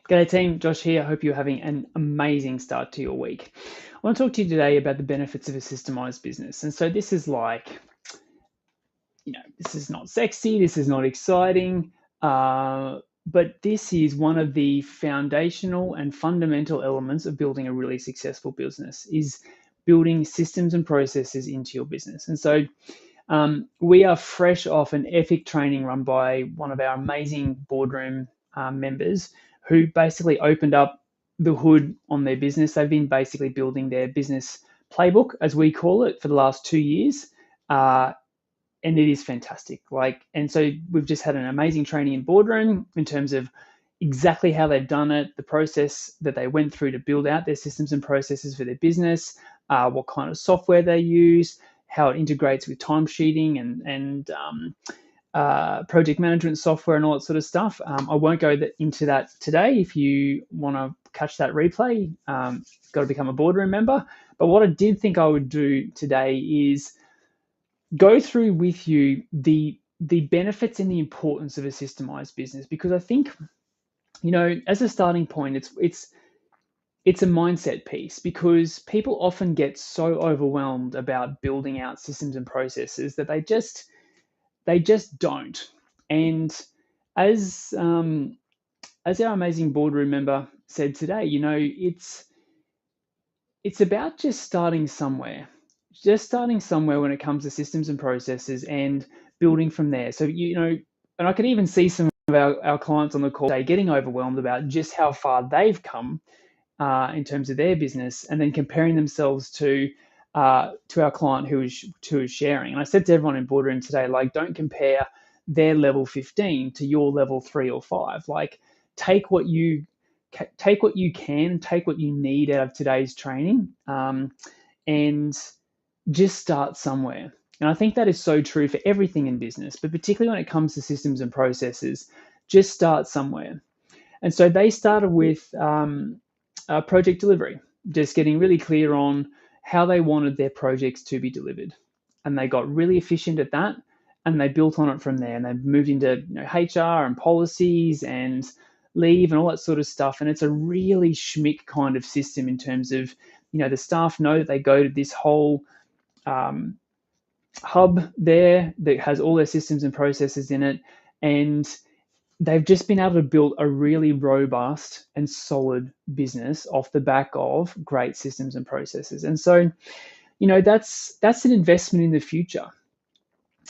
G'day team, Josh here. I hope you're having an amazing start to your week. I want to talk to you today about the benefits of a systemized business. And so this is this is not sexy, this is not exciting, but this is one of the foundational and fundamental elements of building a really successful business is building systems and processes into your business. And so we are fresh off an epic training run by one of our amazing boardroom members who basically opened up the hood on their business. They've been basically building their business playbook, as we call it, for the last 2 years. And it is fantastic. And so we've just had an amazing training in boardroom in terms of exactly how they've done it, the process that they went through to build out their systems and processes for their business, what kind of software they use, how it integrates with timesheeting and project management software and all that sort of stuff. I won't go into that today. If you want to catch that replay, got to become a boardroom member. But what I did think I would do today is go through with you the benefits and the importance of a systemized business, because I think, as a starting point, it's a mindset piece, because people often get so overwhelmed about building out systems and processes that they just don't. And as our amazing boardroom member said today, it's about just starting somewhere. When it comes to systems and processes and building from there. So, and I could even see some of our clients on the call today getting overwhelmed about just how far they've come in terms of their business, and then comparing themselves to our client who is sharing. And I said to everyone in boardroom today, don't compare their level 15 to your level 3 or 5. Take what you can, take what you need out of today's training, and just start somewhere. And I think that is so true for everything in business, but particularly when it comes to systems and processes, just start somewhere. And so they started with project delivery, just getting really clear on how they wanted their projects to be delivered. And they got really efficient at that, and they built on it from there. And they moved into HR and policies and leave and all that sort of stuff. And it's a really schmick kind of system in terms of, the staff know that they go to this whole hub there that has all their systems and processes in it, and they've just been able to build a really robust and solid business off the back of great systems and processes. And so, that's an investment in the future.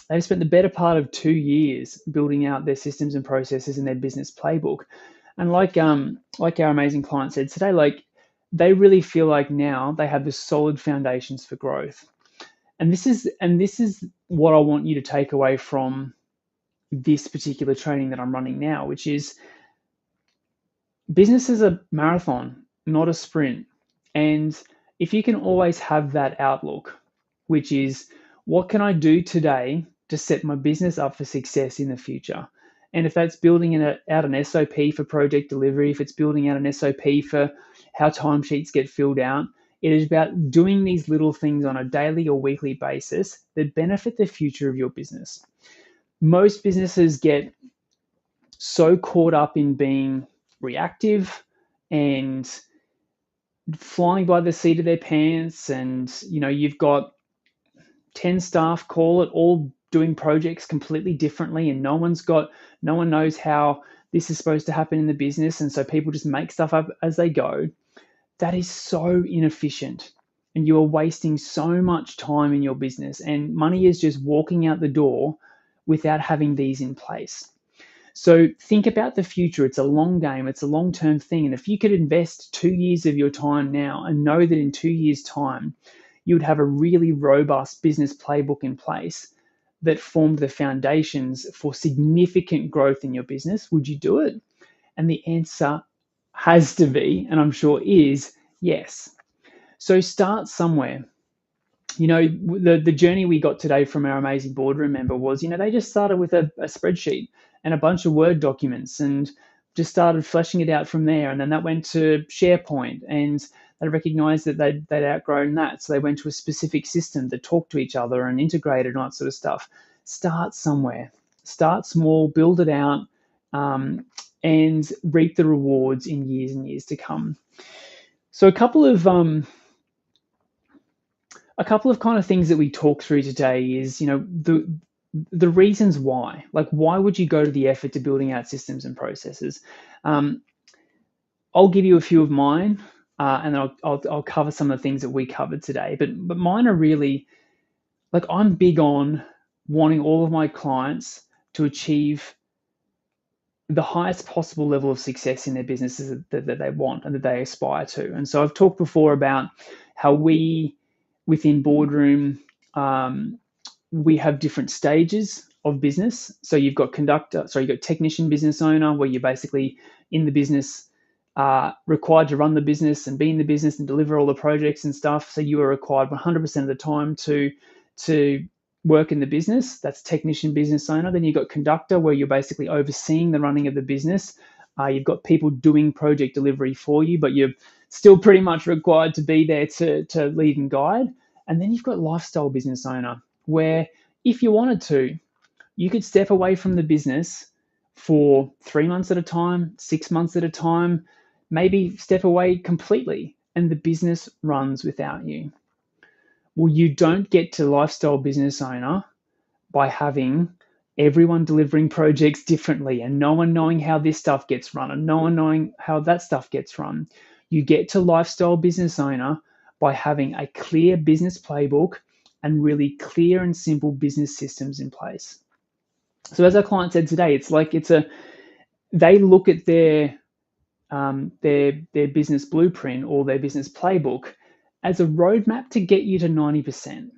They've spent the better part of 2 years building out their systems and processes in their business playbook. And like our amazing client said today, they really feel like now they have the solid foundations for growth. And this is what I want you to take away from this particular training that I'm running now, which is business is a marathon, not a sprint. And if you can always have that outlook, which is, what can I do today to set my business up for success in the future? And if that's building out an SOP for project delivery, if it's building out an SOP for how timesheets get filled out, it is about doing these little things on a daily or weekly basis that benefit the future of your business. Most businesses get so caught up in being reactive and flying by the seat of their pants, and you've got 10 staff, call it, all doing projects completely differently, and no one knows how this is supposed to happen in the business, and so people just make stuff up as they go. That is so inefficient, and you are wasting so much time in your business, and money is just walking out the door without having these in place. So think about the future. It's a long game. It's a long-term thing. And if you could invest 2 years of your time now and know that in 2 years' time, you would have a really robust business playbook in place that formed the foundations for significant growth in your business, would you do it? And the answer has to be, and I'm sure is, yes. So start somewhere. The journey we got today from our amazing boardroom member was, they just started with a spreadsheet and a bunch of Word documents and just started fleshing it out from there. And then that went to SharePoint, and they recognized that they'd outgrown that. So they went to a specific system that talked to each other and integrated and all that sort of stuff. Start somewhere. Start small, build it out. and reap the rewards in years and years to come. So a couple of kind of things that we talk through today is, the reasons why. Like, why would you go to the effort to building out systems and processes? I'll give you a few of mine, and then I'll cover some of the things that we covered today. But mine are really, like, I'm big on wanting all of my clients to achieve the highest possible level of success in their businesses that they want and that they aspire to. And so I've talked before about how we, within Boardroom, we have different stages of business. So you've got you've got technician business owner, where you're basically in the business, required to run the business and be in the business and deliver all the projects and stuff. So you are required 100% of the time to work in the business. That's technician business owner. Then you've got conductor, where you're basically overseeing the running of the business. You've got people doing project delivery for you, but you're still pretty much required to be there to lead and guide. And then you've got lifestyle business owner, where if you wanted to, you could step away from the business for 3 months at a time, 6 months at a time, maybe step away completely, and the business runs without you. Well, you don't get to lifestyle business owner by having everyone delivering projects differently and no one knowing how this stuff gets run and no one knowing how that stuff gets run. You get to lifestyle business owner by having a clear business playbook and really clear and simple business systems in place. So as our client said today, they look at their business blueprint or their business playbook as a roadmap to get you to 90%.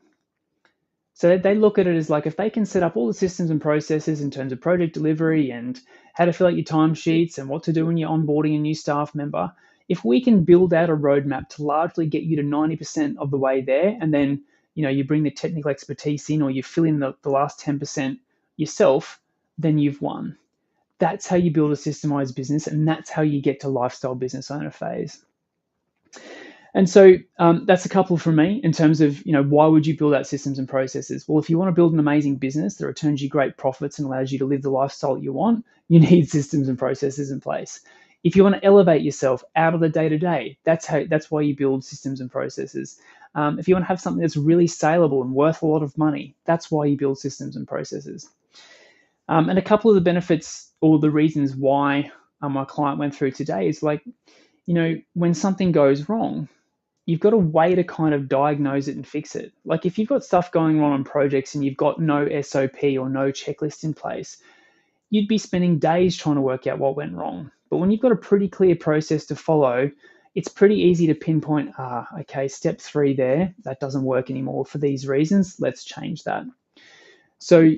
So they look at it as like, if they can set up all the systems and processes in terms of project delivery and how to fill out your timesheets and what to do when you're onboarding a new staff member, if we can build out a roadmap to largely get you to 90% of the way there, and then you bring the technical expertise in, or you fill in the last 10% yourself, then you've won. That's how you build a systemized business, and that's how you get to lifestyle business owner phase. And so that's a couple from me in terms of, why would you build out systems and processes? Well, if you want to build an amazing business that returns you great profits and allows you to live the lifestyle you want, you need systems and processes in place. If you want to elevate yourself out of the day-to-day, that's why you build systems and processes. If you want to have something that's really saleable and worth a lot of money, that's why you build systems and processes. And a couple of the benefits or the reasons why my client went through today is like, when something goes wrong, you've got a way to kind of diagnose it and fix it. Like if you've got stuff going wrong on projects and you've got no SOP or no checklist in place, you'd be spending days trying to work out what went wrong. But when you've got a pretty clear process to follow, it's pretty easy to pinpoint, okay, step 3 there, that doesn't work anymore for these reasons, let's change that. So,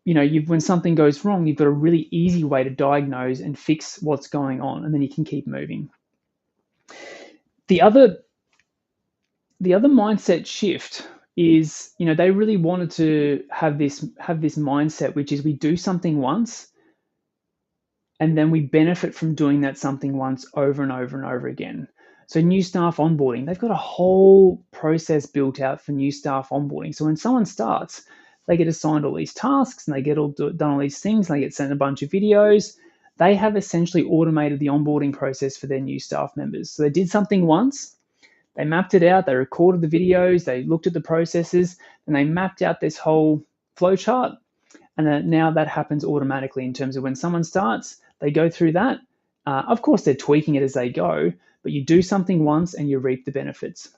when something goes wrong, you've got a really easy way to diagnose and fix what's going on, and then you can keep moving. The other mindset shift is, they really wanted to have this mindset, which is we do something once and then we benefit from doing that something once over and over and over again. So new staff onboarding, they've got a whole process built out for new staff onboarding. So when someone starts, they get assigned all these tasks and they get done all these things and they get sent a bunch of videos. They have essentially automated the onboarding process for their new staff members. So they did something once, they mapped it out, they recorded the videos, they looked at the processes, and they mapped out this whole flowchart. And then now that happens automatically in terms of when someone starts, they go through that. Of course, they're tweaking it as they go, but you do something once and you reap the benefits.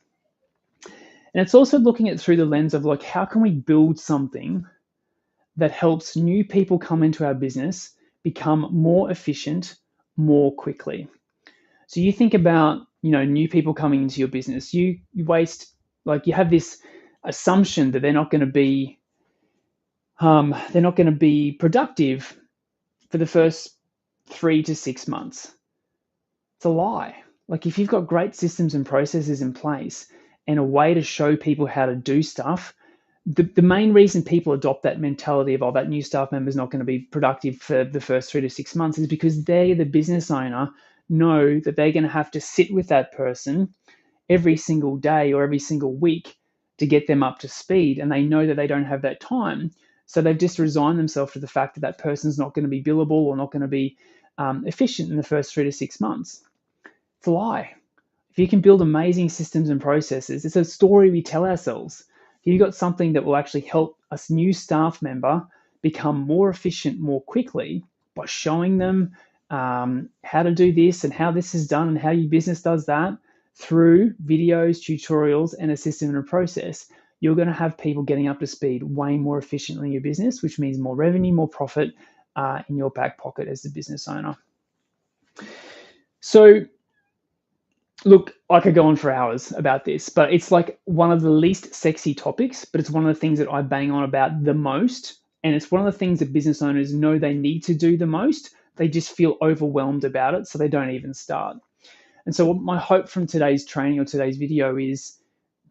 And it's also looking at it through the lens of like, how can we build something that helps new people come into our business become more efficient more quickly? So you think about, new people coming into your business, you have this assumption that they're not going to be productive for the first 3 to 6 months. It's a lie. Like if you've got great systems and processes in place and a way to show people how to do stuff, the main reason people adopt that mentality of, that new staff member is not going to be productive for the first 3 to 6 months is because they, the business owner, know that they're going to have to sit with that person every single day or every single week to get them up to speed. And they know that they don't have that time. So they've just resigned themselves to the fact that that person's not going to be billable or not going to be efficient in the first 3 to 6 months. It's a lie. If you can build amazing systems and processes, it's a story we tell ourselves. If you've got something that will actually help a new staff member become more efficient more quickly by showing them how to do this and how this is done and how your business does that through videos, tutorials, and a system and a process, you're going to have people getting up to speed way more efficiently in your business, which means more revenue, more profit in your back pocket as the business owner. So, look, I could go on for hours about this, but it's like one of the least sexy topics, but it's one of the things that I bang on about the most. And it's one of the things that business owners know they need to do the most. They just feel overwhelmed about it, so they don't even start. And so my hope from today's training or today's video is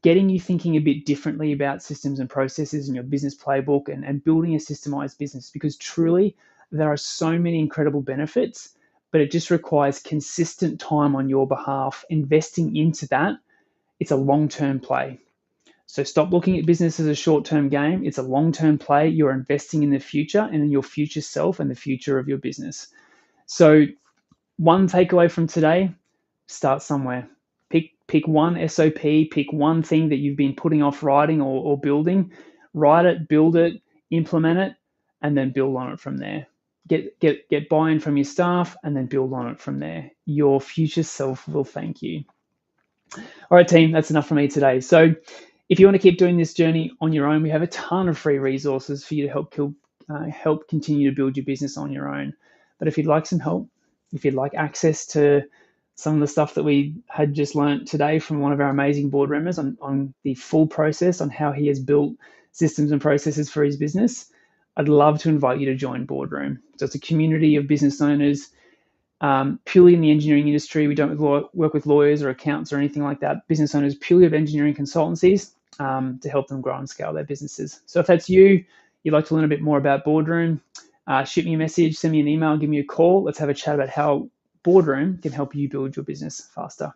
getting you thinking a bit differently about systems and processes in your business playbook and building a systemized business, because truly there are so many incredible benefits, but it just requires consistent time on your behalf, investing into that. It's a long-term play. So stop looking at business as a short-term game. It's a long-term play. You're investing in the future and in your future self and the future of your business. So one takeaway from today, start somewhere. Pick one SOP, pick one thing that you've been putting off writing or building, write it, build it, implement it, and then build on it from there. Get buy-in from your staff and then build on it from there. Your future self will thank you. All right, team, that's enough for me today. So if you want to keep doing this journey on your own, we have a ton of free resources for you to help continue to build your business on your own. But if you'd like some help, if you'd like access to some of the stuff that we had just learned today from one of our amazing boardroomers on the full process on how he has built systems and processes for his business, I'd love to invite you to join Boardroom. So it's a community of business owners purely in the engineering industry. We don't work with lawyers or accountants or anything like that. Business owners purely of engineering consultancies to help them grow and scale their businesses. So if that's you, you'd like to learn a bit more about Boardroom, shoot me a message, send me an email, give me a call. Let's have a chat about how Boardroom can help you build your business faster.